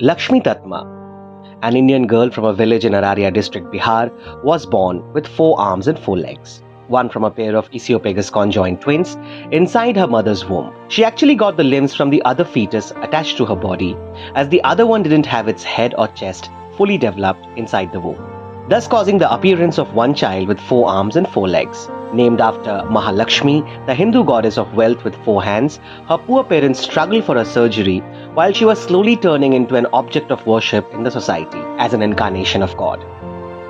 Lakshmi Tatma, an Indian girl from a village in Araria district, Bihar, was born with 4 arms and 4 legs. One from a pair of esophagus conjoined twins inside her mother's womb. She actually got the limbs from the other fetus attached to her body, as the other one didn't have its head or chest fully developed inside the womb, thus causing the appearance of one child with 4 arms and 4 legs. Named after Mahalakshmi, the Hindu goddess of wealth with 4 hands, her poor parents struggled for her surgery while she was slowly turning into an object of worship in the society as an incarnation of God.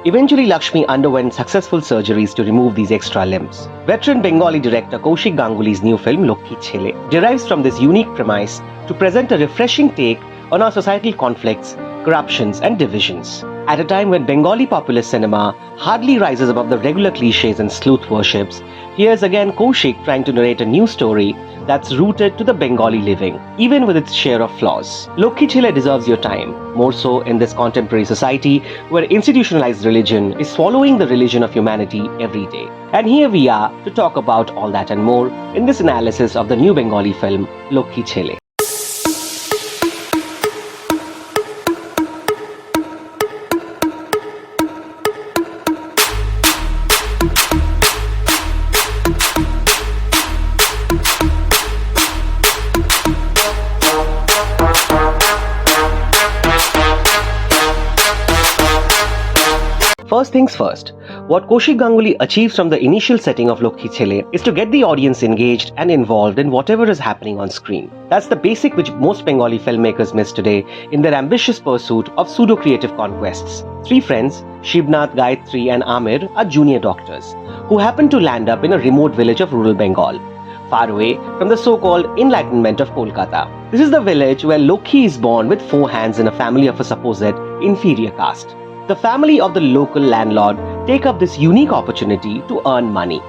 Eventually, Lakshmi underwent successful surgeries to remove these extra limbs. Veteran Bengali director Kaushik Ganguly's new film Lokkhi Chhele derives from this unique premise to present a refreshing take on our societal conflicts, corruptions and divisions. At a time when Bengali popular cinema hardly rises above the regular cliches and sleuth worships, here's again Kaushik trying to narrate a new story that's rooted to the Bengali living, even with its share of flaws. Lokkhi Chhele deserves your time, more so in this contemporary society where institutionalized religion is swallowing the religion of humanity every day. And here we are to talk about all that and more in this analysis of the new Bengali film Lokkhi Chhele. First things first, what Kaushik Ganguly achieves from the initial setting of Lokkhi Chhele is to get the audience engaged and involved in whatever is happening on screen. That's the basic which most Bengali filmmakers miss today in their ambitious pursuit of pseudo-creative conquests. 3 friends, Shibnath, Gayatri and Amir, are junior doctors who happen to land up in a remote village of rural Bengal, far away from the so-called enlightenment of Kolkata. This is the village where Lokkhi is born with 4 hands in a family of a supposed inferior caste. The family of the local landlord take up this unique opportunity to earn money,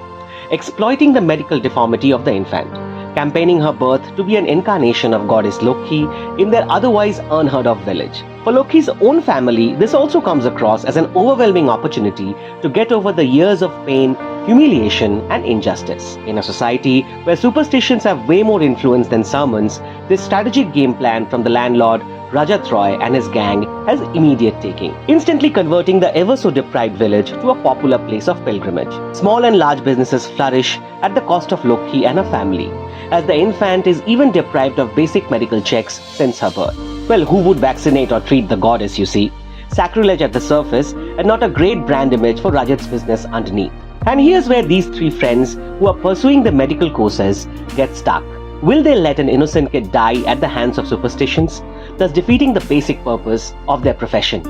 exploiting the medical deformity of the infant, campaigning her birth to be an incarnation of goddess Lokkhi in their otherwise unheard of village. For Lokkhi's own family, this also comes across as an overwhelming opportunity to get over the years of pain, humiliation and injustice. In a society where superstitions have way more influence than sermons, this strategic game plan from the landlord Rajat Roy and his gang has immediate taking, instantly converting the ever so deprived village to a popular place of pilgrimage. Small and large businesses flourish at the cost of Lokkhi and her family, as the infant is even deprived of basic medical checks since her birth. Well, who would vaccinate or treat the goddess, you see? Sacrilege at the surface and not a great brand image for Rajat's business underneath. And here's where these 3 friends who are pursuing the medical courses get stuck. Will they let an innocent kid die at the hands of superstitions, thus defeating the basic purpose of their profession?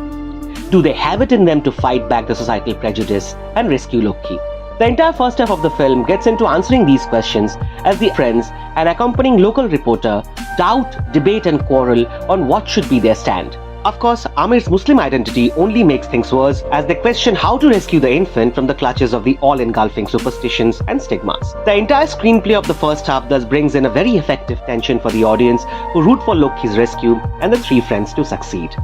Do they have it in them to fight back the societal prejudice and rescue Lokkhi? The entire first half of the film gets into answering these questions as the friends and accompanying local reporter doubt, debate and quarrel on what should be their stand. Of course, Amir's Muslim identity only makes things worse as they question how to rescue the infant from the clutches of the all-engulfing superstitions and stigmas. The entire screenplay of the first half thus brings in a very effective tension for the audience who root for Lokkhi's rescue and the 3 friends to succeed.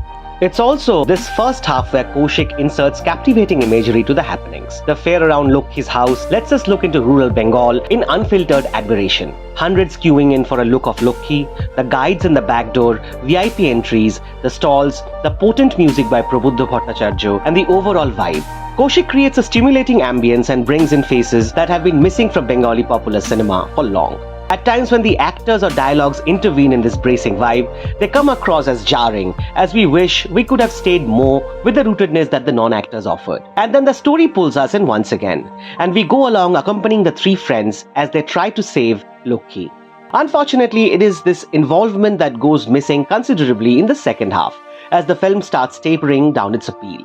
It's also this first half where Kaushik inserts captivating imagery to the happenings. The fair around Lokkhi's house lets us look into rural Bengal in unfiltered admiration. Hundreds queuing in for a look of Lokkhi, the guides in the back door, VIP entries, the stalls, the potent music by Prabuddha Bhattacharya and the overall vibe. Kaushik creates a stimulating ambience and brings in faces that have been missing from Bengali popular cinema for long. At times when the actors or dialogues intervene in this bracing vibe, they come across as jarring, as we wish we could have stayed more with the rootedness that the non-actors offered. And then the story pulls us in once again, and we go along accompanying the 3 friends as they try to save Lokkhi. Unfortunately, it is this involvement that goes missing considerably in the second half, as the film starts tapering down its appeal.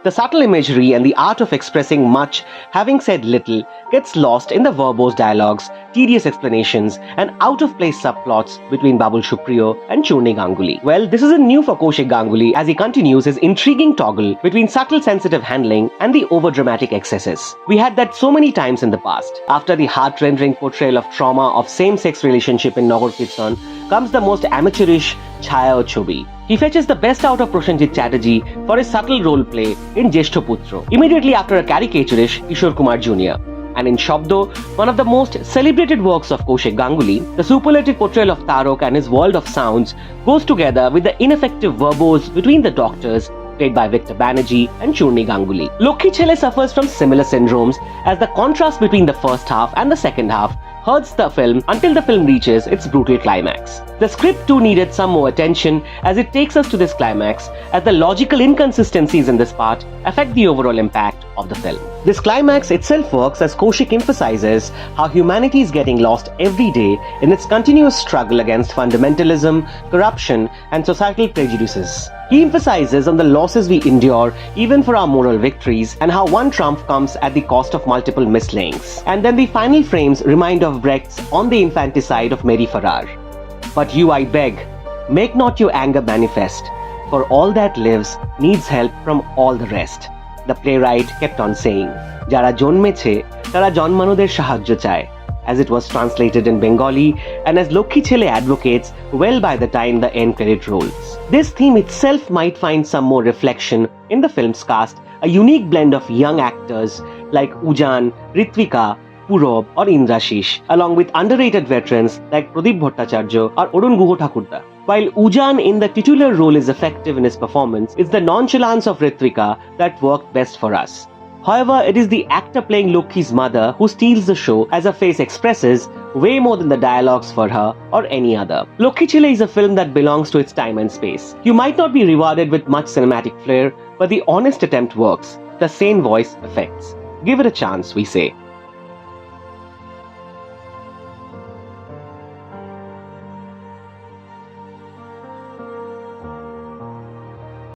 The subtle imagery and the art of expressing much, having said little, gets lost in the verbose dialogues, tedious explanations, and out-of-place subplots between Babul Supriyo and Churni Ganguly. Well, this isn't new for Kaushik Ganguly as he continues his intriguing toggle between subtle sensitive handling and the over-dramatic excesses. We had that so many times in the past. After the heart-rending portrayal of trauma of same-sex relationship in Nagor Kirtan comes the most amateurish Chhaya Chobi. He fetches the best out of Prosenjit Chatterjee for his subtle role play in Jeshto Putro, immediately after a caricaturish Kishore Kumar Jr. And in Shabdo, one of the most celebrated works of Kaushik Ganguly, the superlative portrayal of Tarok and his world of sounds goes together with the ineffective verbose between the doctors played by Victor Banerjee and Churni Ganguly. Lokkhi Chhele suffers from similar syndromes as the contrast between the first half and the second half hurts the film until the film reaches its brutal climax. The script too needed some more attention as it takes us to this climax, as the logical inconsistencies in this part affect the overall impact of the film. This climax itself works as Kaushik emphasizes how humanity is getting lost every day in its continuous struggle against fundamentalism, corruption, and societal prejudices. He emphasizes on the losses we endure even for our moral victories and how one triumph comes at the cost of multiple mislayings. And then the final frames remind of Brecht's On the Infanticide of Mary Farrar. But you, I beg, make not your anger manifest, for all that lives needs help from all the rest. The playwright kept on saying, Jara jonmeche, tara jonmanoder sahajjo chaye, as it was translated in Bengali and as Lokkhi Chhele advocates well by the time the end credit rolls. This theme itself might find some more reflection in the film's cast, a unique blend of young actors like Ujaan, Ritwika, Purab or Indrasish, along with underrated veterans like Pradip Bhattacharya or Arun Guha Thakurda. While Ujaan in the titular role is effective in his performance, it's the nonchalance of Ritwika that worked best for us. However, it is the actor playing Lokkhi's mother who steals the show, as her face expresses way more than the dialogues for her or any other. Lokkhi Chhele is a film that belongs to its time and space. You might not be rewarded with much cinematic flair, but the honest attempt works. The sane voice affects. Give it a chance, we say.